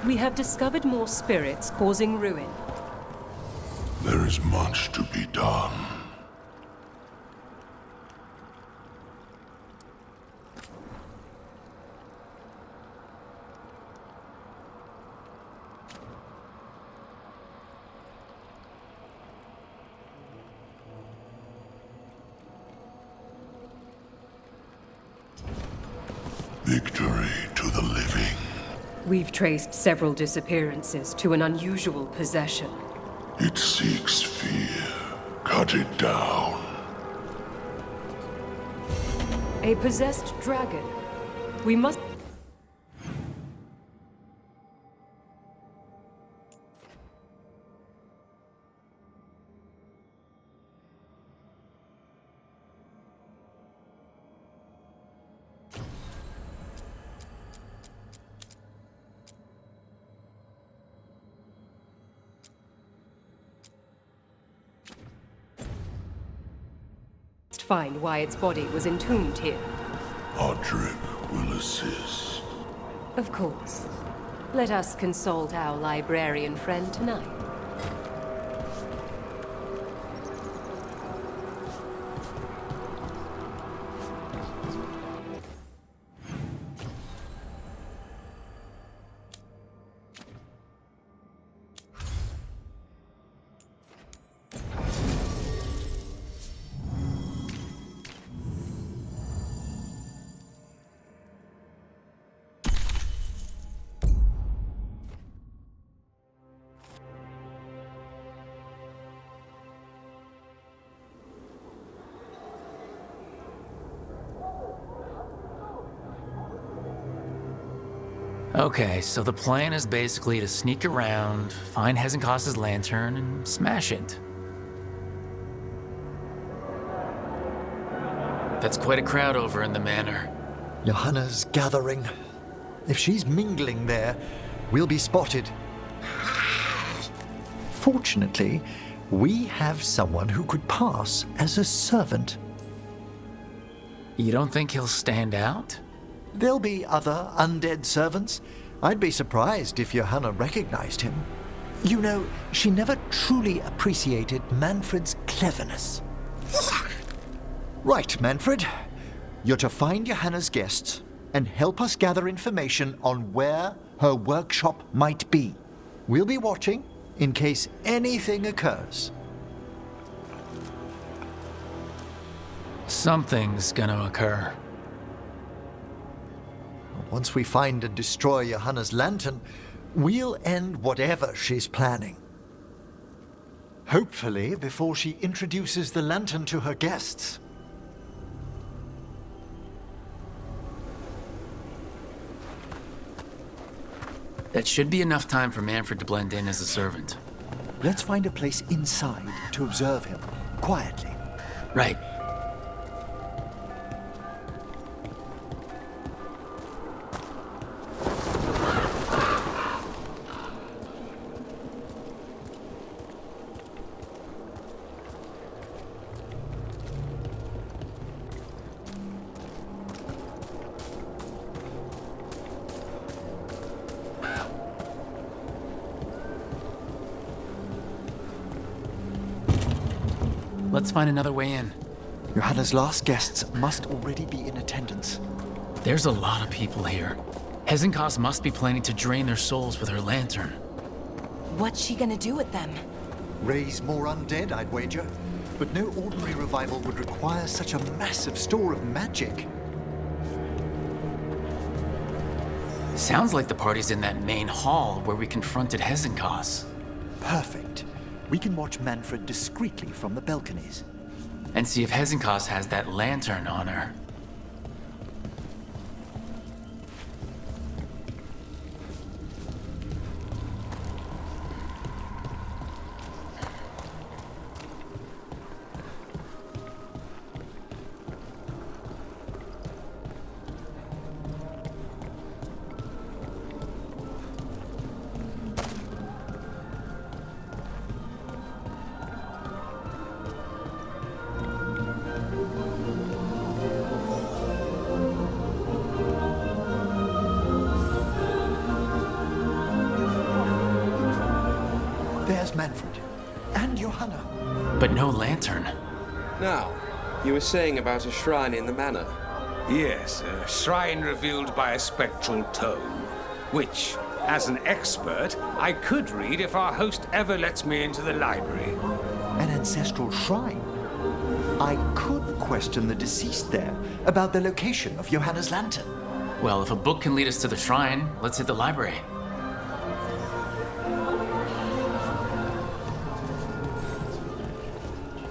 We have discovered more spirits causing ruin. There is much to be done. Victory to the living. We've traced several disappearances to an unusual possession. It seeks fear. Cut it down. A possessed dragon. We must... find why its body was entombed here. Audric will assist. Of course. Let us consult our librarian friend tonight. Okay, so the plan is basically to sneak around, find Hezenkos's lantern, and smash it. That's quite a crowd over in the manor. Johanna's gathering. If she's mingling there, we'll be spotted. Fortunately, we have someone who could pass as a servant. You don't think he'll stand out? There'll be other undead servants. I'd be surprised if Johanna recognized him. You know, she never truly appreciated Manfred's cleverness. Right, Manfred. You're to find Johanna's guests and help us gather information on where her workshop might be. We'll be watching in case anything occurs. Something's gonna occur. Once we find and destroy Johanna's lantern, we'll end whatever she's planning. Hopefully before she introduces the lantern to her guests. That should be enough time for Manfred to blend in as a servant. Let's find a place inside to observe him, quietly. Right. Let's find another way in. Johanna's last guests must already be in attendance. There's a lot of people here. Hezenkos must be planning to drain their souls with her lantern. What's she gonna do with them? Raise more undead, I'd wager. But no ordinary revival would require such a massive store of magic. Sounds like the party's in that main hall where we confronted Hezenkos. Perfect. We can watch Manfred discreetly from the balconies. And see if Hezenkos has that lantern on her. both Manfred and Johanna. But no lantern. Now, you were saying about a shrine in the manor. Yes, a shrine revealed by a spectral tome, which, as an expert, I could read if our host ever lets me into the library. An ancestral shrine? I could question the deceased there about the location of Johanna's lantern. Well, if a book can lead us to the shrine, let's hit the library.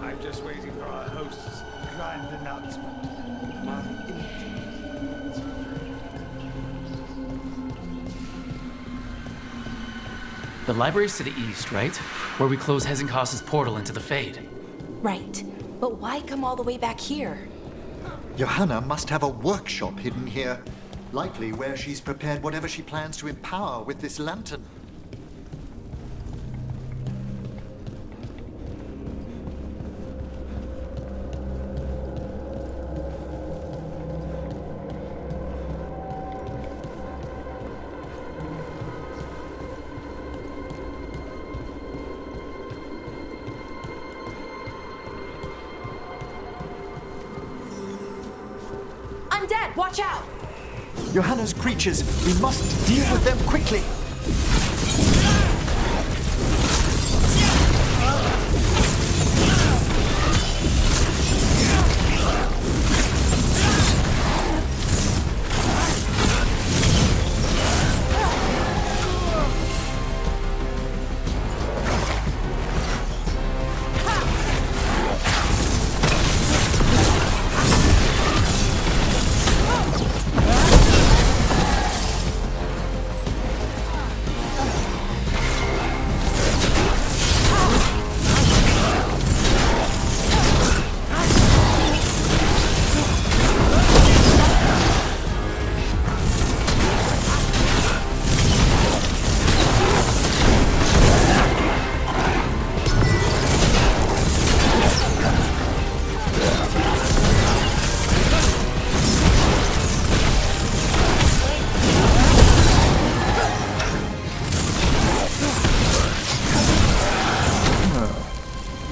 I'm just waiting for our host's grand announcement. The library's to the east, right? Where we close Hezenkos's portal into the Fade. Right. But why come all the way back here? Johanna must have a workshop hidden here. Likely where she's prepared whatever she plans to empower with this lantern. Undead, watch out! Johanna's creatures, we must deal with them quickly.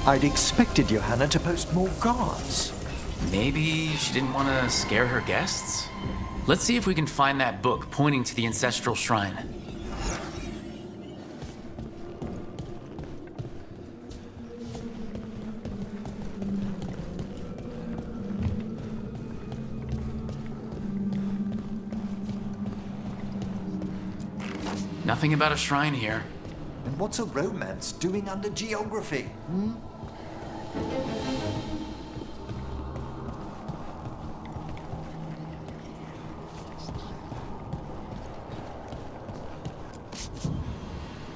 I'd expected Johanna to post more guards. Maybe she didn't want to scare her guests? Let's see if we can find that book pointing to the ancestral shrine. Nothing about a shrine here. And what's a romance doing under geography?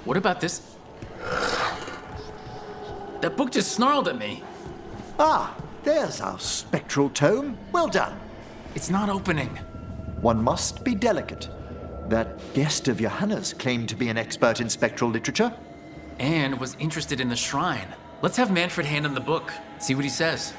What about this? That book just snarled at me. Ah, there's our spectral tome. Well done. It's not opening. One must be delicate. That guest of Johanna's claimed to be an expert in spectral literature. And was interested in the shrine. Let's have Manfred hand him the book, see what he says.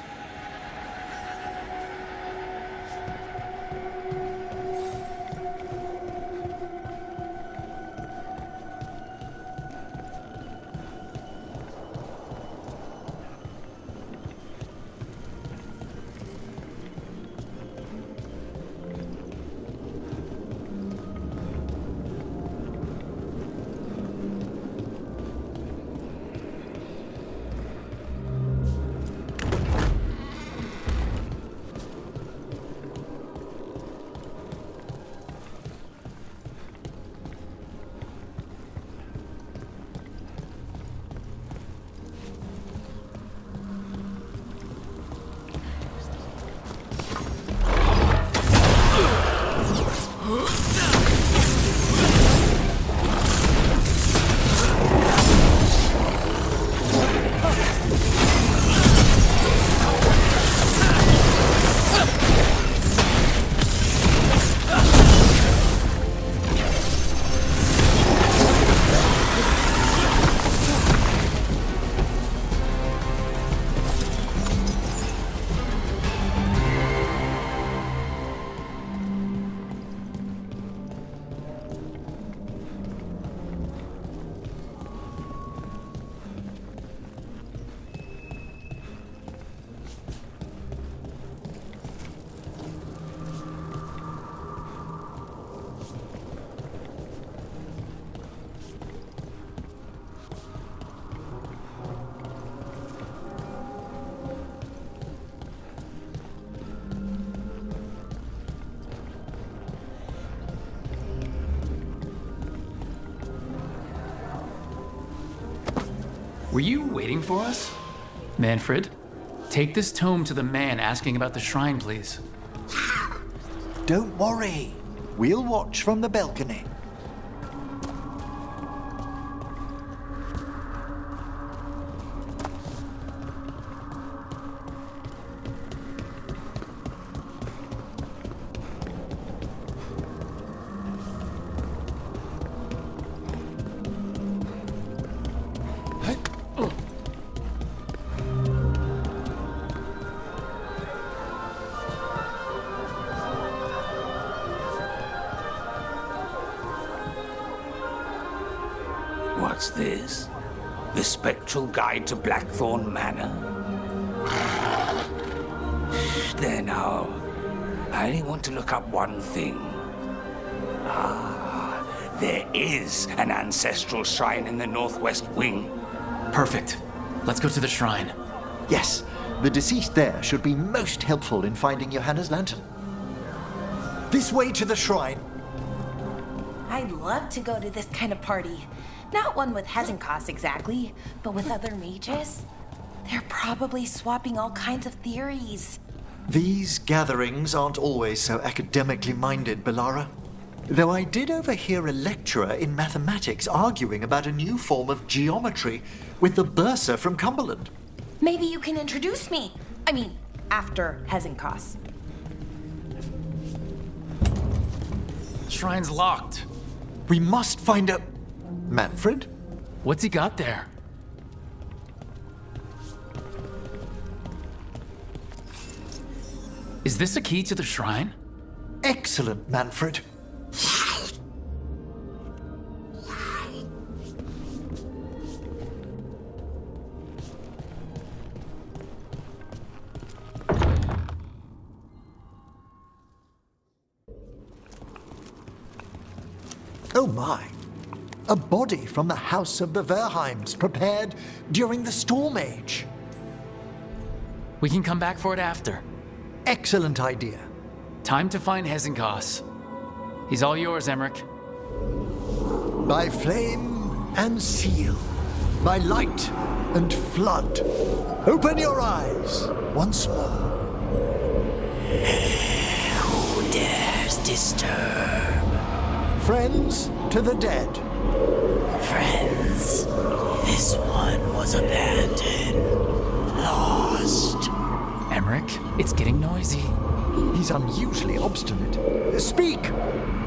Were you waiting for us? Manfred, take this tome to the man asking about the shrine, please. Don't worry. We'll watch from the balcony. What's this? The Spectral Guide to Blackthorn Manor? There now. I only want to look up one thing. There is an ancestral shrine in the northwest wing. Perfect. Let's go to the shrine. Yes, the deceased there should be most helpful in finding Johanna's lantern. This way to the shrine. I'd love to go to this kind of party. Not one with Hezenkos exactly, but with other mages. They're probably swapping all kinds of theories. These gatherings aren't always so academically minded, Belara. Though I did overhear a lecturer in mathematics arguing about a new form of geometry with the bursar from Cumberland. Maybe you can introduce me. I mean, after Hezenkos. Shrine's locked. We must find a... Manfred? What's he got there? Is this a key to the shrine? Excellent, Manfred. Oh my. A body from the House of the Verheims, prepared during the Storm Age. We can come back for it after. Excellent idea. Time to find Hezenkos. He's all yours, Emmerich. By flame and seal, by light and flood, open your eyes once more. Who dares disturb? Friends to the dead. Friends, this one was abandoned, lost. Emmerich, it's getting noisy. He's unusually obstinate. Speak!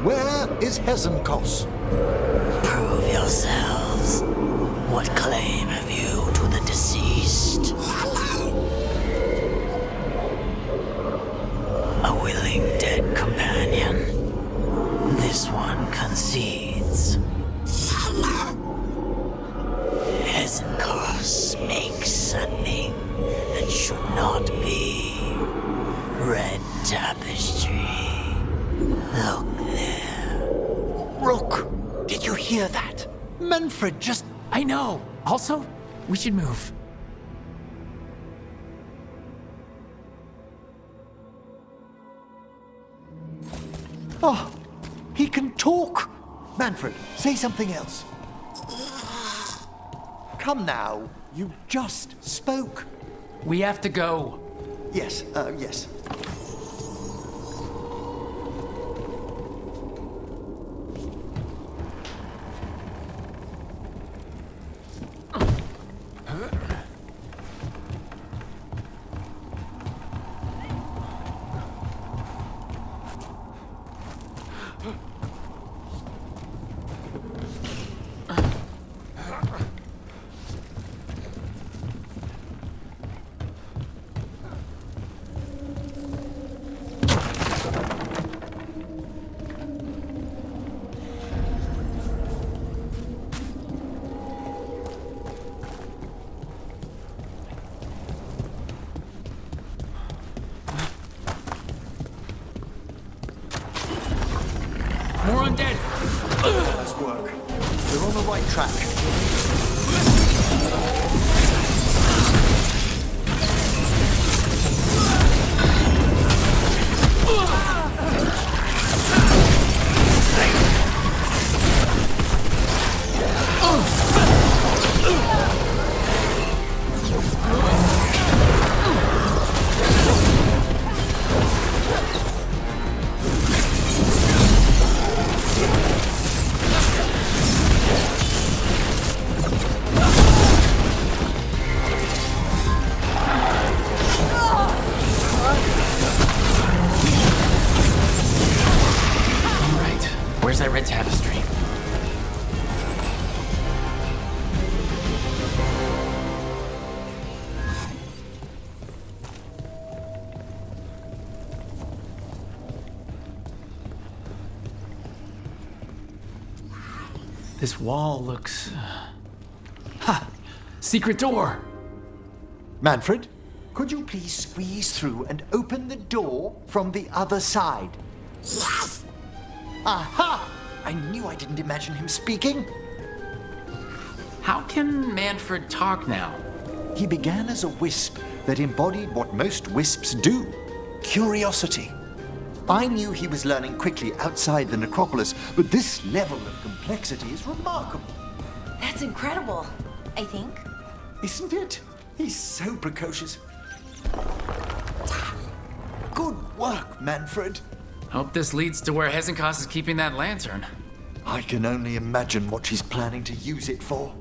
Where is Hezenkos? Prove yourselves. What claim have you to the deceased? A willing dead companion. This one concedes. Hezenkos makes something that should not be. Red tapestry. Look there. Rook, did you hear that? Manfred just... I know. Also, we should move. Oh, he can talk. Manfred, say something else. Come now, you just spoke. We have to go. Yes, yes. More undead. Nice work. We're on the right track. Where's that red tapestry? This wall looks... Ha! Secret door! Manfred, could you please squeeze through and open the door from the other side? Yes! Aha! I knew I didn't imagine him speaking. How can Manfred talk now? He began as a wisp that embodied what most wisps do: curiosity. I knew he was learning quickly outside the necropolis, but this level of complexity is remarkable. That's incredible, I think. Isn't it? He's so precocious. Good work, Manfred. Hope this leads to where Hezenkos is keeping that lantern. I can only imagine what she's planning to use it for.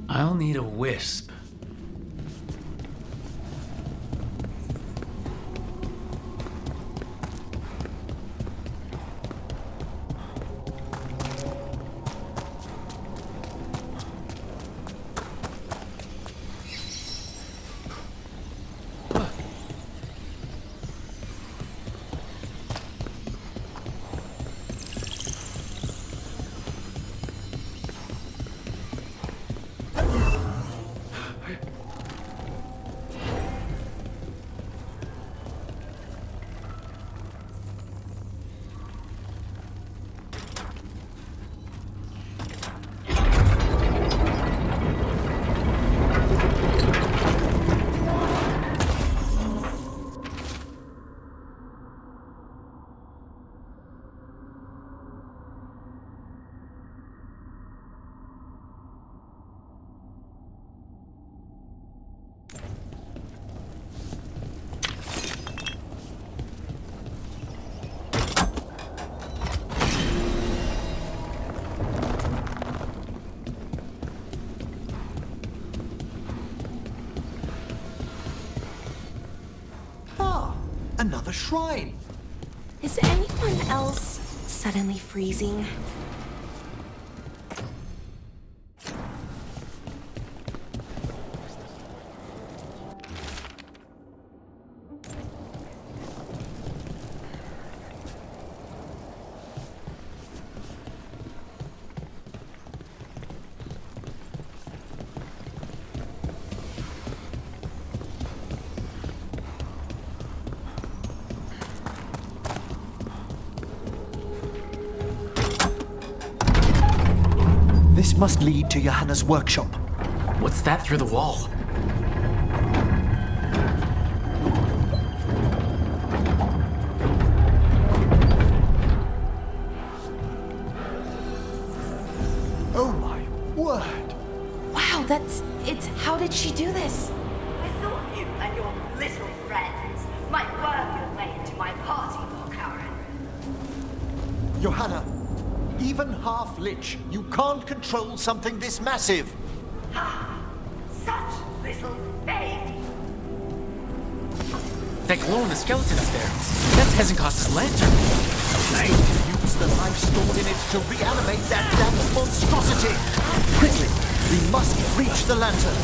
I'll need a wisp. Another shrine! Is anyone else suddenly freezing? This must lead to Johanna's workshop. What's that through the wall? Oh my word! Wow, it's... How did she do this? I thought you and your little friends might work your way into my party more, Karen. Johanna, even half-lich, you can't control something this massive. Ha! Such little baby. That glow in the skeleton up there. That's Hezenkost's lantern. Use the life stored in it to reanimate that damned monstrosity. Quickly, we must reach the lantern.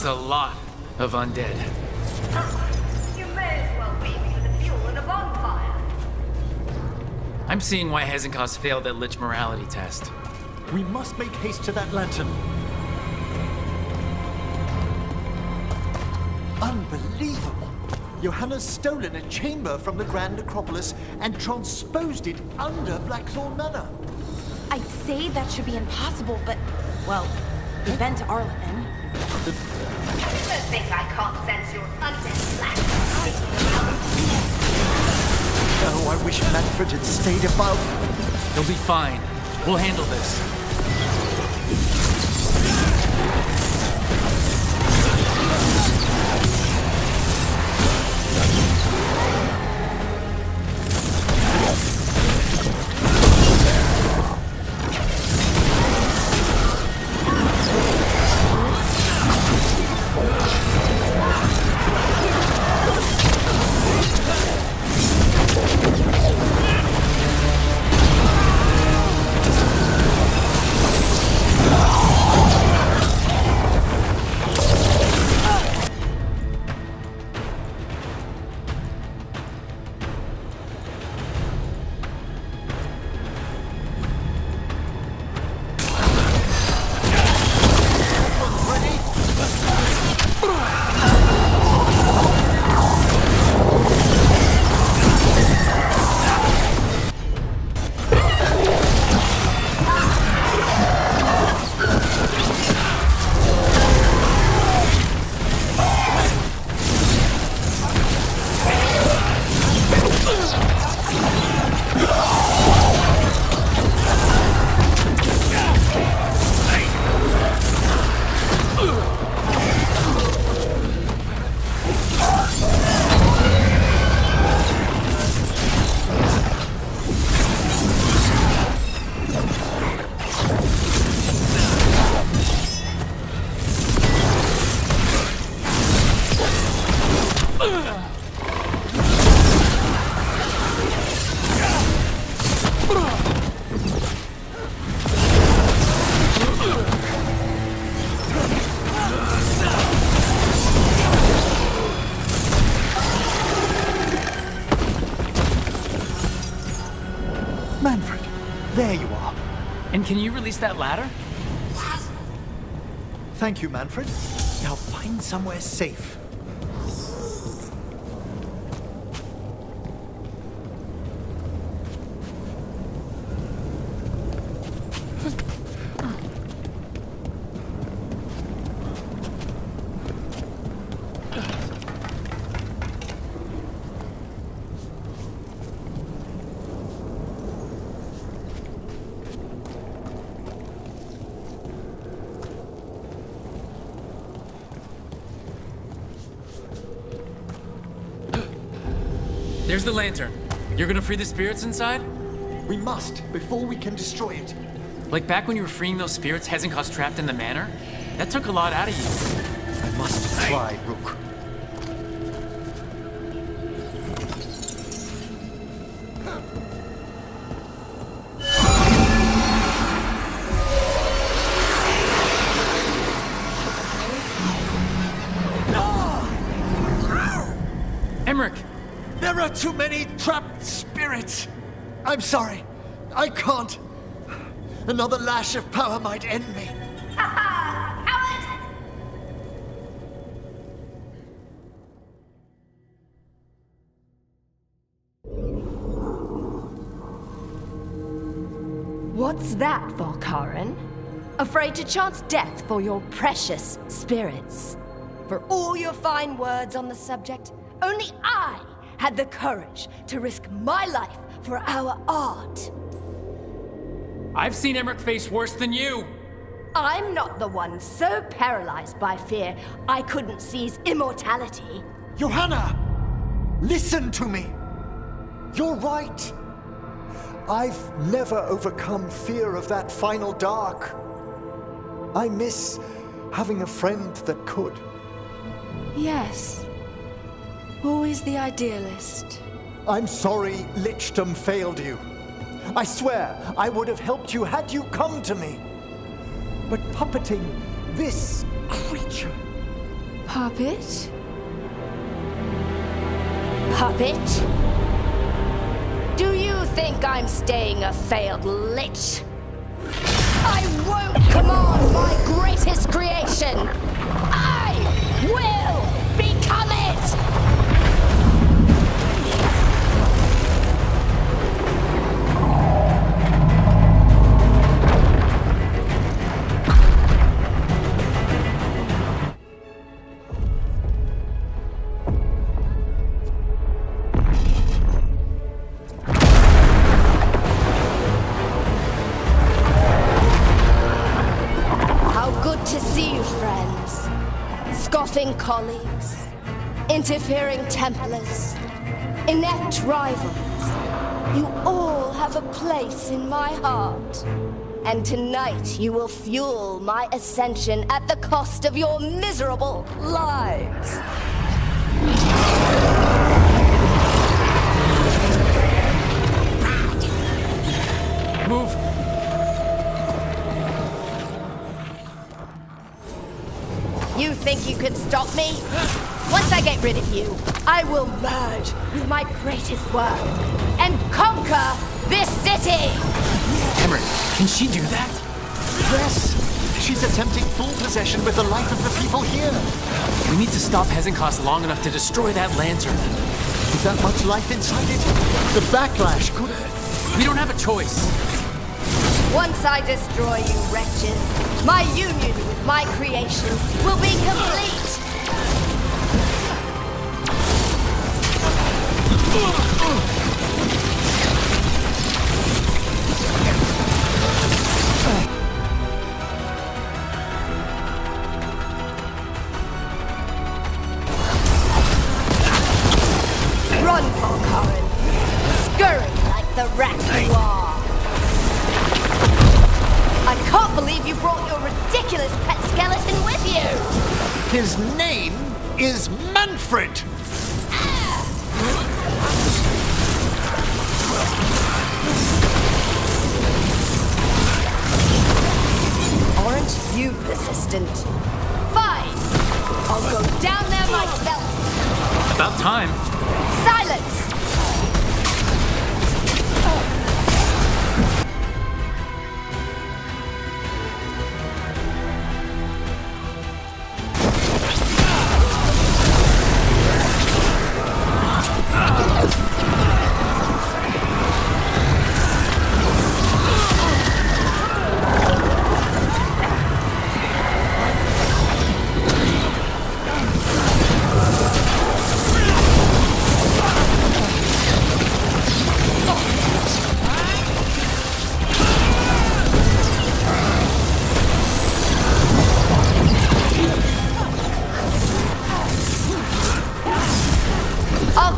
a lot of undead. You may as well be for the fuel in a bonfire. I'm seeing why Hezenkos failed that Lich morality test. We must make haste to that lantern. Unbelievable! Johanna's stolen a chamber from the Grand Necropolis and transposed it under Blackthorn Manor. I'd say that should be impossible, but, well, we've been to Arlithen. You think I can't sense your undead black? Oh, I wish Manfred had stayed above. He'll be fine. We'll handle this. Manfred, there you are. And can you release that ladder? Thank you, Manfred. Now find somewhere safe. There's the lantern. You're gonna free the spirits inside? We must, before we can destroy it. Like back when you were freeing those spirits Hezenkos trapped in the manor? That took a lot out of you. I must try, Rook. Emmerich! There are too many trapped spirits. I'm sorry. I can't. Another lash of power might end me. What's that, Volkaren? Afraid to chance death for your precious spirits? For all your fine words on the subject, only I had the courage to risk my life for our art. I've seen Emmerich face worse than you! I'm not the one so paralyzed by fear I couldn't seize immortality. Johanna! Listen to me! You're right! I've never overcome fear of that final dark. I miss having a friend that could. Yes. Always the idealist. I'm sorry Lichdom failed you. I swear I would have helped you had you come to me. But puppeting this creature, Puppet? Puppet? Do you think I'm staying a failed lich? I won't command my greatest creation! I will become it! To see you, friends. Scoffing colleagues, interfering Templars, inept rivals. You all have a place in my heart. And tonight you will fuel my ascension at the cost of your miserable lives. Move! You think you could stop me? Once I get rid of you, I will merge with my greatest work and conquer this city! Cameron, can she do that? Yes! She's attempting full possession with the life of the people here. We need to stop Hezenkos long enough to destroy that lantern. With that much life inside it, the backlash could... We don't have a choice. Once I destroy you wretches, my union with my creation will be complete! Run, Veilguard! Scurry like the rat you are! I can't believe you brought your ridiculous pet skeleton with you! His name is Manfred! Aren't you persistent? Fine! I'll go down there myself! About time. Silence!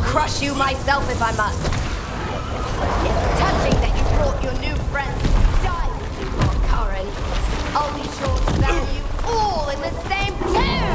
Crush you myself if I must. It's touching that you brought your new friends to die with you, Veilguard. I'll be sure to bury you all in the same tomb!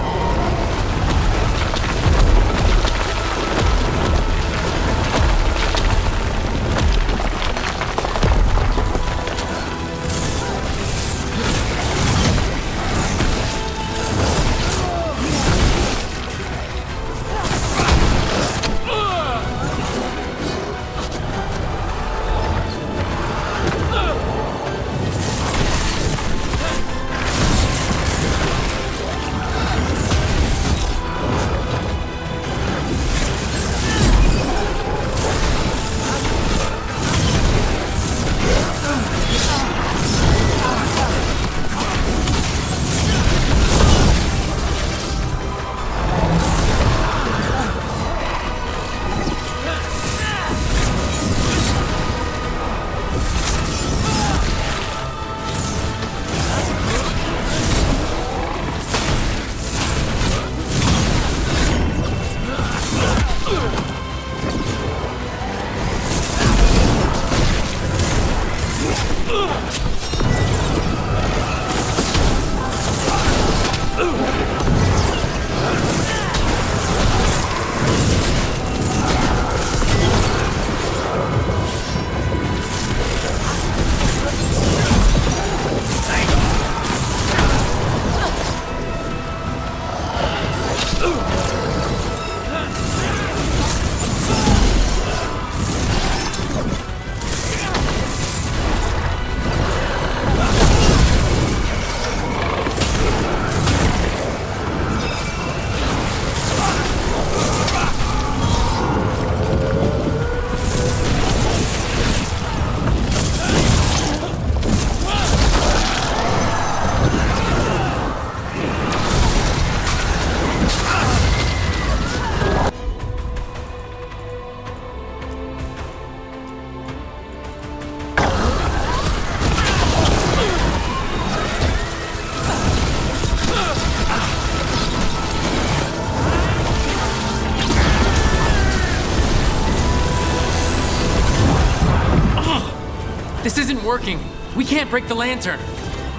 This isn't working. We can't break the lantern.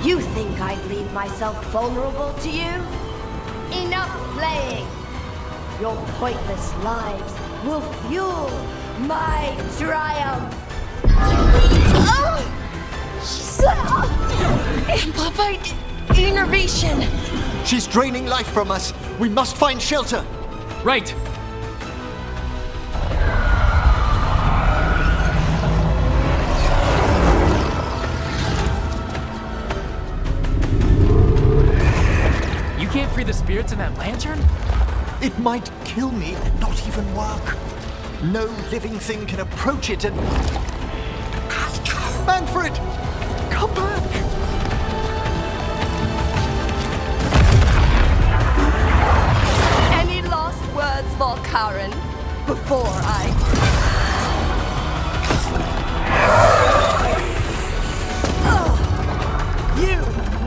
You think I'd leave myself vulnerable to you? Enough playing! Your pointless lives will fuel my triumph! Amplified innervation! She's draining life from us. We must find shelter. Right. You can't free the spirits in that lantern? It might kill me and not even work. No living thing can approach it and... Manfred! Come back! Any last words, Veilguard, before I... You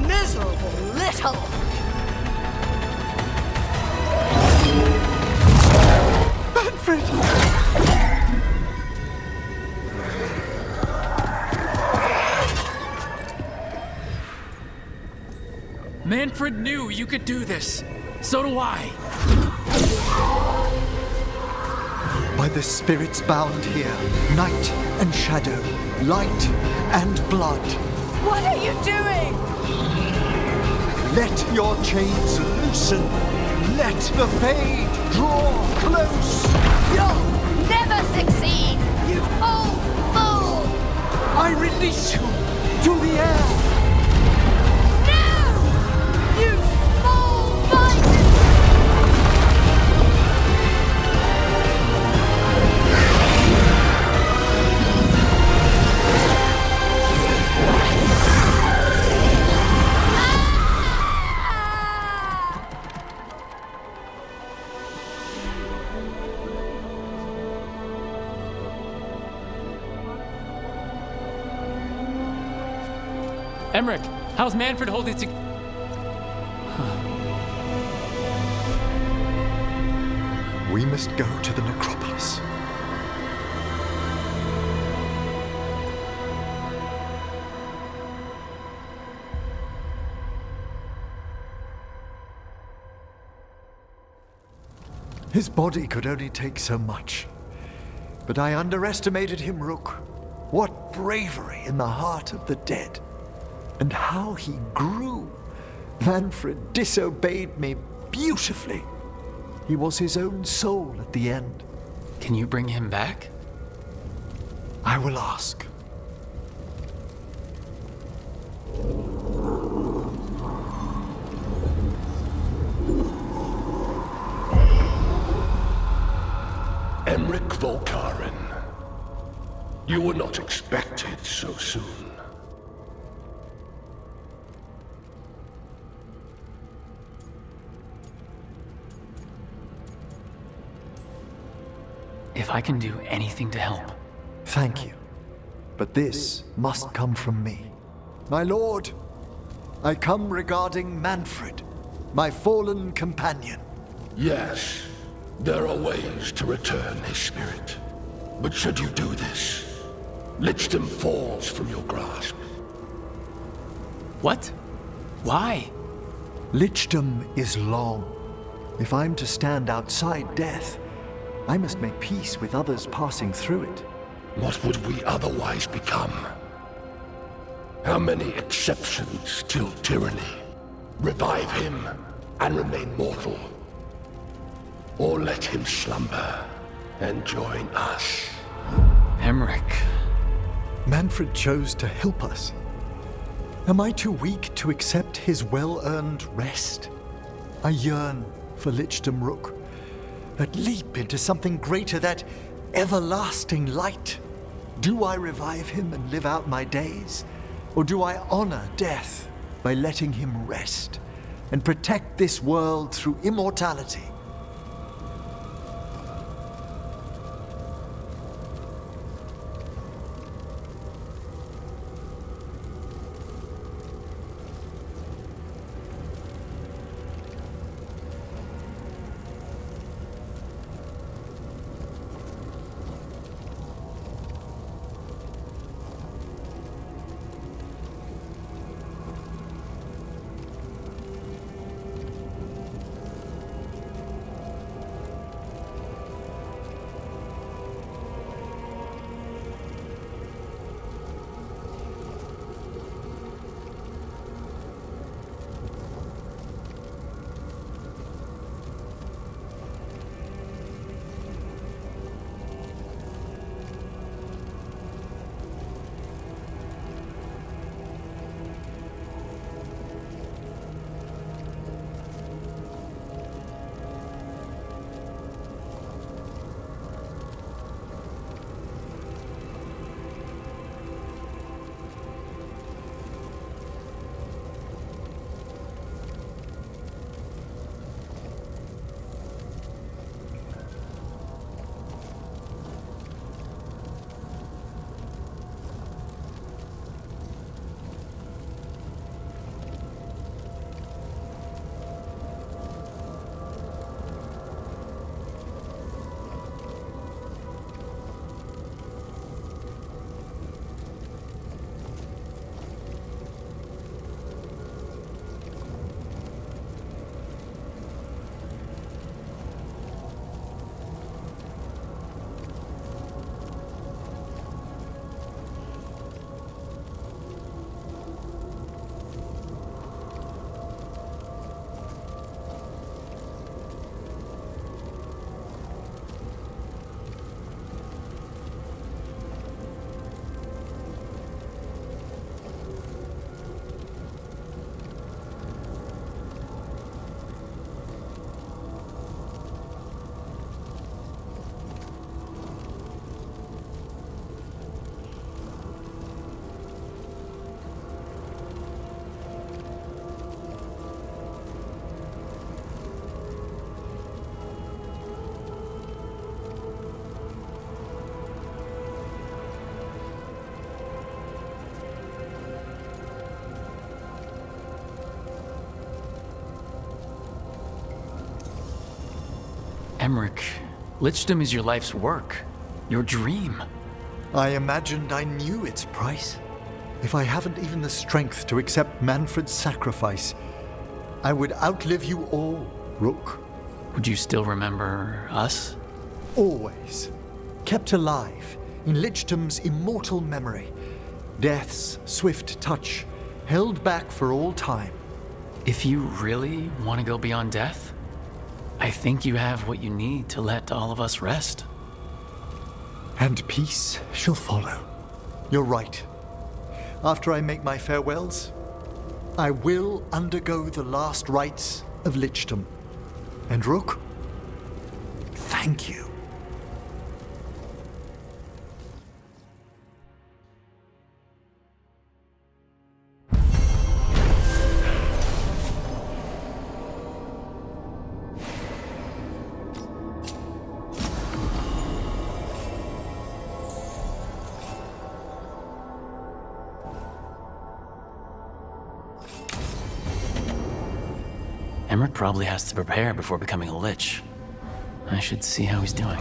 miserable little... Manfred! Manfred knew you could do this. So do I. By the spirits bound here, night and shadow, light and blood. What are you doing? Let your chains loosen. Let the fade draw close. You'll never succeed, you old fool! I release you to the air. No! You small-minded... Emmerich, how's Manfred holding to... We must go to the necropolis. His body could only take so much. But I underestimated him, Rook. What bravery in the heart of the dead. And how he grew. Manfred disobeyed me beautifully. He was his own soul at the end. Can you bring him back? I will ask. Emmerich Veilguard. You were not expected so soon. If I can do anything to help. Thank you. But this must come from me. My lord, I come regarding Manfred, my fallen companion. Yes, there are ways to return his spirit. But should you do this, Lichdom falls from your grasp. What? Why? Lichdom is long. If I'm to stand outside death, I must make peace with others passing through it. What would we otherwise become? How many exceptions till tyranny? Revive him and remain mortal. Or let him slumber and join us. Emmerich. Manfred chose to help us. Am I too weak to accept his well-earned rest? I yearn for Lichdom, Rook. That leap into something greater, that everlasting light. Do I revive him and live out my days? Or do I honor death by letting him rest and protect this world through immortality? Emmerich, Lichdom is your life's work, your dream. I imagined I knew its price. If I haven't even the strength to accept Manfred's sacrifice, I would outlive you all, Rook. Would you still remember us? Always. Kept alive in Lichdom's immortal memory. Death's swift touch, held back for all time. If you really want to go beyond death, I think you have what you need to let all of us rest. And peace shall follow. You're right. After I make my farewells, I will undergo the last rites of Lichdom. And Rook, thank you. Emmerich probably has to prepare before becoming a Lich. I should see how he's doing.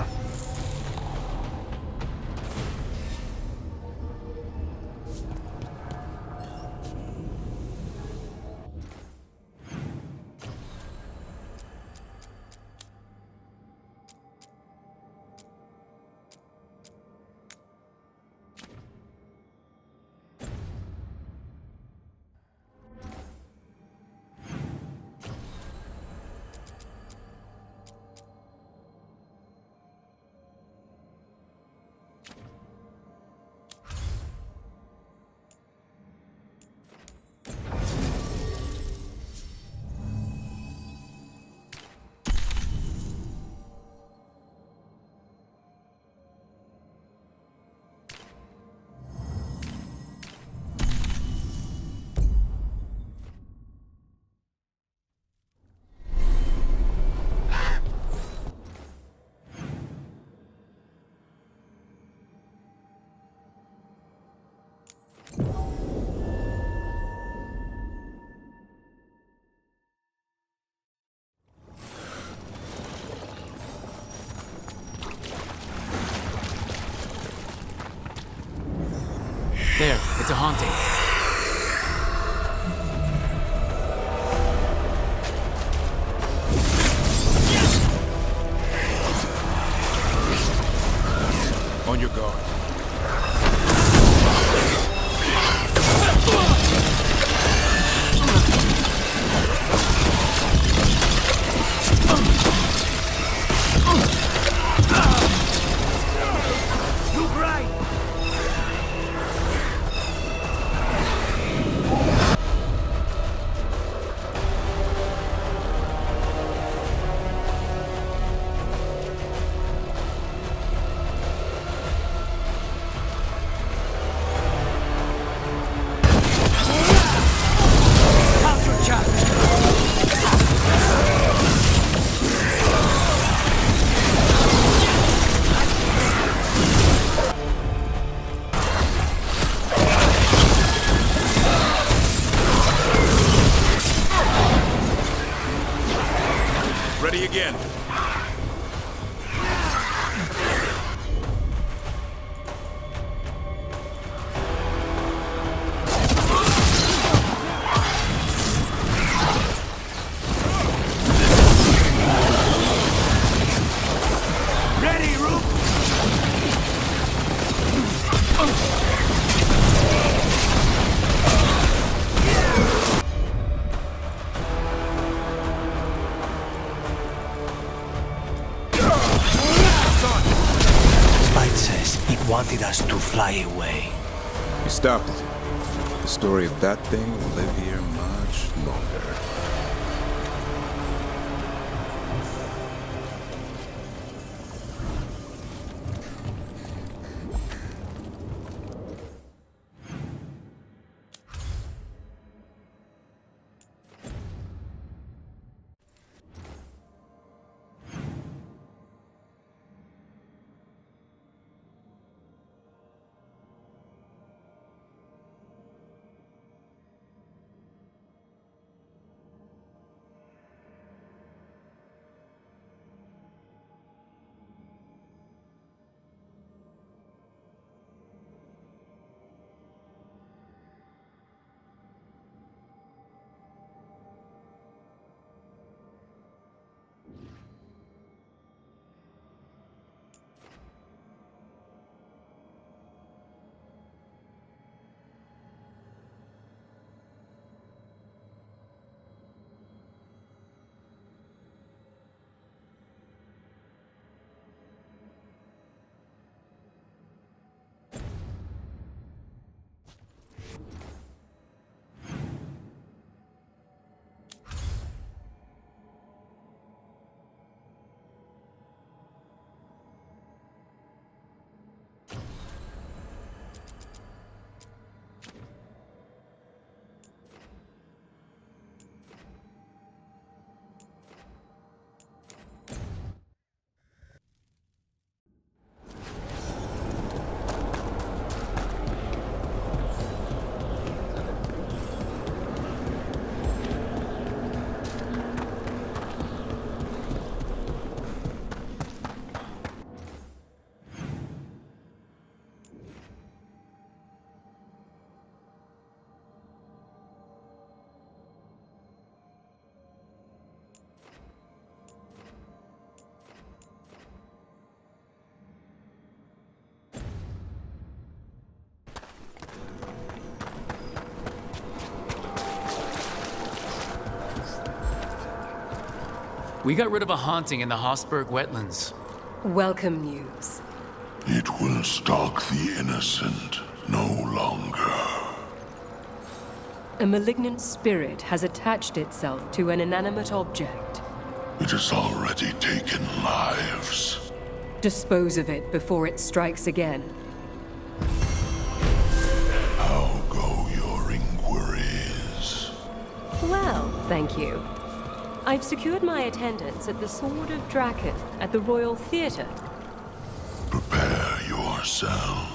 There, it's a haunting. On your guard. Ready again. Ready, Rook! Light says it wanted us to fly away. You stopped it. The story of that thing will live here much longer. We got rid of a haunting in the Hossberg wetlands. Welcome news. It will stalk the innocent no longer. A malignant spirit has attached itself to an inanimate object. It has already taken lives. Dispose of it before it strikes again. How go your inquiries? Well, thank you. I've secured my attendance at the Sword of Draken at the Royal Theatre. Prepare yourself.